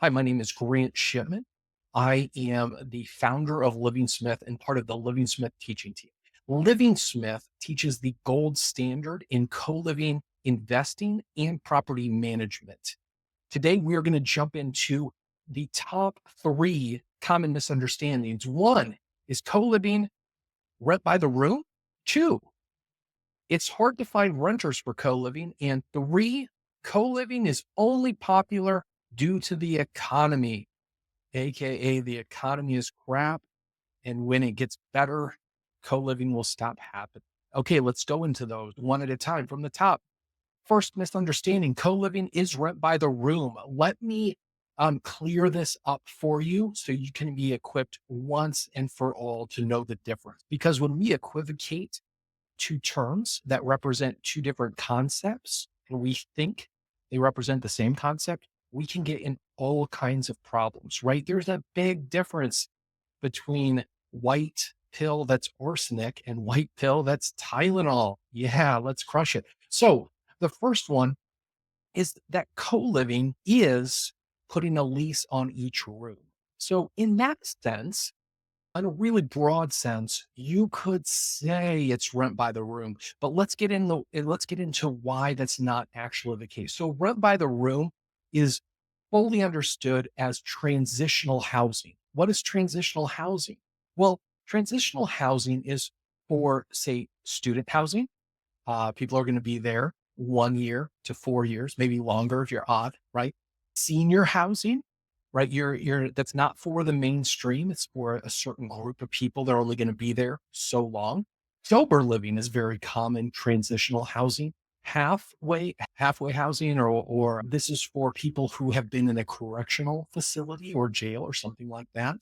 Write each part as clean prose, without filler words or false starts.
Hi, my name is Grant Shipman. I am the founder of Livingsmith and part of the Livingsmith teaching team. Livingsmith teaches the gold standard in co-living, investing, and property management. Today, we are going to jump into the top three common misunderstandings. One is co-living rent by the room. Two, it's hard to find renters for co-living. And three, co-living is only popular due to the economy. AKA the economy is crap. And when it gets better, co-living will stop happening. Okay, let's go into those one at a time from the top. First misunderstanding, co-living is rent by the room. Let me clear this up for you so you can be equipped once and for all to know the difference. Because when we equivocate two terms that represent two different concepts and we think they represent the same concept, we can get in all kinds of problems, right? There's a big difference between white pill that's arsenic and white pill that's Tylenol. Yeah, let's crush it. So the first one is that co-living is putting a lease on each room. So in that sense, in a really broad sense, you could say it's rent by the room, but let's get into why that's not actually the case. So rent by the room is fully understood as transitional housing. What is transitional housing? Well, transitional housing is for, say, student housing. People are going to be there 1 year to 4 years, maybe longer if you're odd, right? Senior housing, right? That's not for the mainstream. It's for a certain group of people. They're only going to be there so long. Sober living is very common. Transitional housing, halfway housing, or this is for people who have been in a correctional facility or jail or something like that.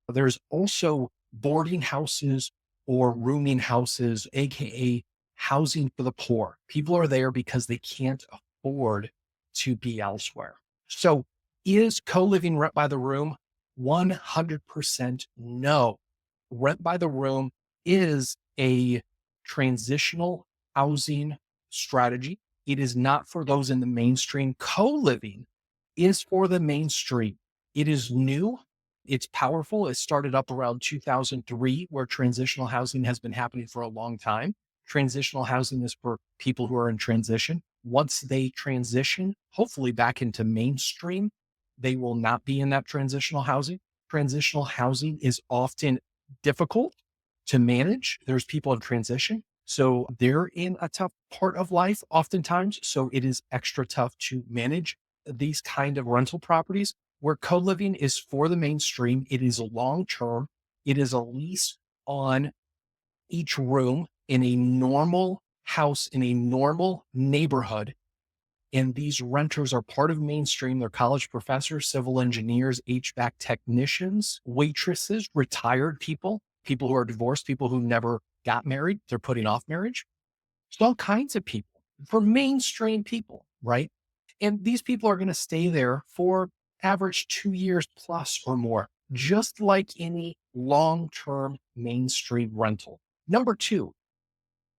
There's also boarding houses or rooming houses, aka housing for the poor. People are there because they can't afford to be elsewhere. So is co-living rent by the room? 100% no. Rent by the room is a transitional housing strategy. It is not for those in the mainstream. Co-living is for the mainstream. It is new. It's powerful. It started up around 2003, where transitional housing has been happening for a long time. Transitional housing is for people who are in transition. Once they transition, hopefully back into mainstream, they will not be in that transitional housing. Transitional housing is often difficult to manage. There's people in transition. So they're in a tough part of life oftentimes. So it is extra tough to manage these kind of rental properties where co-living is for the mainstream. It is long term. It is a lease on each room in a normal house in a normal neighborhood. And these renters are part of mainstream. They're college professors, civil engineers, HVAC technicians, waitresses, retired people, people who are divorced, people who never got married. They're putting off marriage. It's all kinds of people for mainstream people, right? And these people are going to stay there for average 2 years plus or more, just like any long-term mainstream rental. Number two,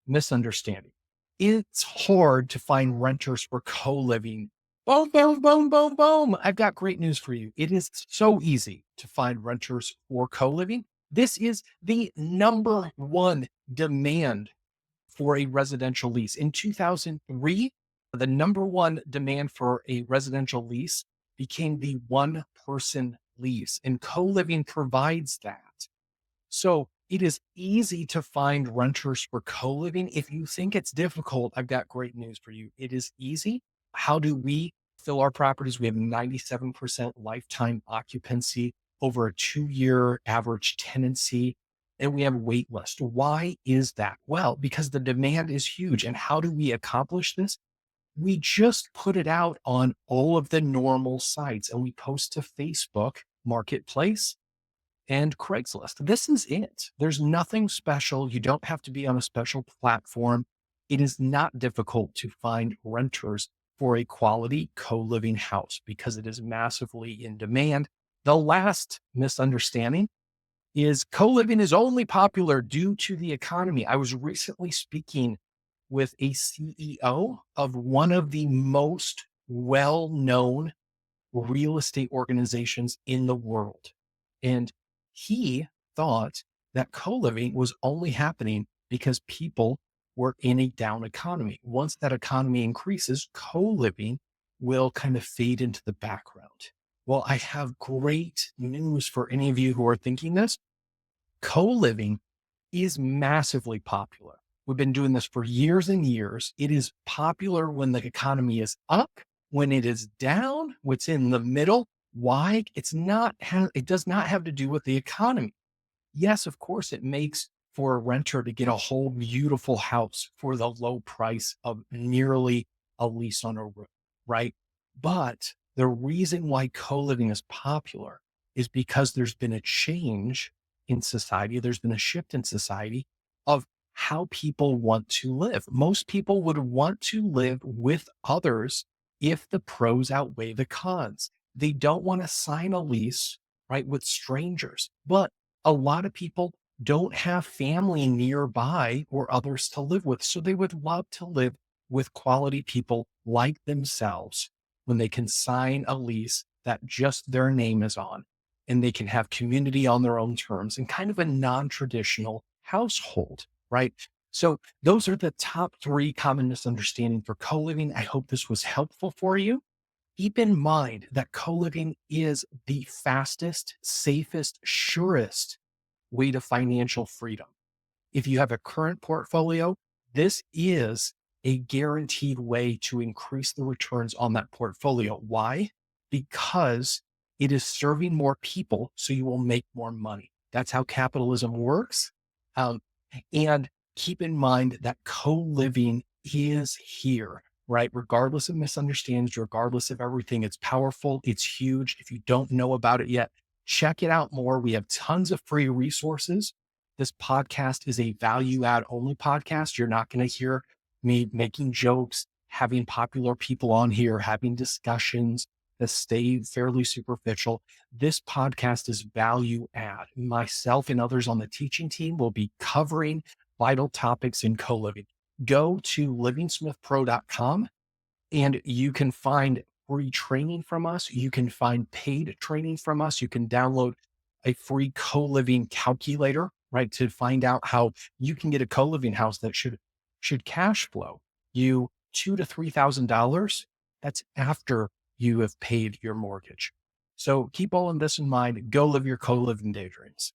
misunderstanding. It's hard to find renters for co-living. Boom, boom, boom, boom, boom. I've got great news for you. It is so easy to find renters for co-living. This is the number one demand for a residential lease. In 2003, the number one demand for a residential lease became the one person lease, and co-living provides that. So it is easy to find renters for co-living. If you think it's difficult, I've got great news for you. It is easy. How do we fill our properties? We have 97% lifetime occupancy, over a 2 year average tenancy, and we have a wait list. Why is that? Well, because the demand is huge. And how do we accomplish this? We just put it out on all of the normal sites and we post to Facebook Marketplace and Craigslist. This is it. There's nothing special. You don't have to be on a special platform. It is not difficult to find renters for a quality co-living house because it is massively in demand. The last misunderstanding is co-living is only popular due to the economy. I was recently speaking with a CEO of one of the most well-known real estate organizations in the world. And he thought that co-living was only happening because people were in a down economy. Once that economy increases, co-living will kind of fade into the background. Well, I have great news for any of you who are thinking this. Co-living is massively popular. We've been doing this for years and years. It is popular when the economy is up, when it is down, what's in the middle. Why? It does not have to do with the economy. Yes, of course, it makes for a renter to get a whole beautiful house for the low price of nearly a lease on a room, right? But the reason why co-living is popular is because there's been a change in society. There's been a shift in society of how people want to live. Most people would want to live with others if the pros outweigh the cons. They don't want to sign a lease, right, with strangers. But a lot of people don't have family nearby or others to live with. So they would love to live with quality people like themselves when they can sign a lease that just their name is on, and they can have community on their own terms and kind of a non-traditional household, right? So those are the top three common misunderstandings for co-living. I hope this was helpful for you. Keep in mind that co-living is the fastest, safest, surest way to financial freedom. If you have a current portfolio, this is a guaranteed way to increase the returns on that portfolio. Why? Because it is serving more people, so you will make more money. That's how capitalism works. Um, and keep in mind that co-living is here, right? Regardless of misunderstandings, regardless of everything, it's powerful, it's huge. If you don't know about it yet, check it out more. We have tons of free resources. This podcast is a value add only podcast. You're not going to hear me making jokes, having popular people on here, having discussions that stay fairly superficial. This podcast is value add. Myself and others on the teaching team will be covering vital topics in co-living. Go to livingsmithpro.com and you can find free training from us. You can find paid training from us. You can download a free co-living calculator, right? To find out how you can get a co-living house that should cash flow you $2,000 to $3,000. That's after you have paid your mortgage. So keep all of this in mind. Go live your co-living daydreams.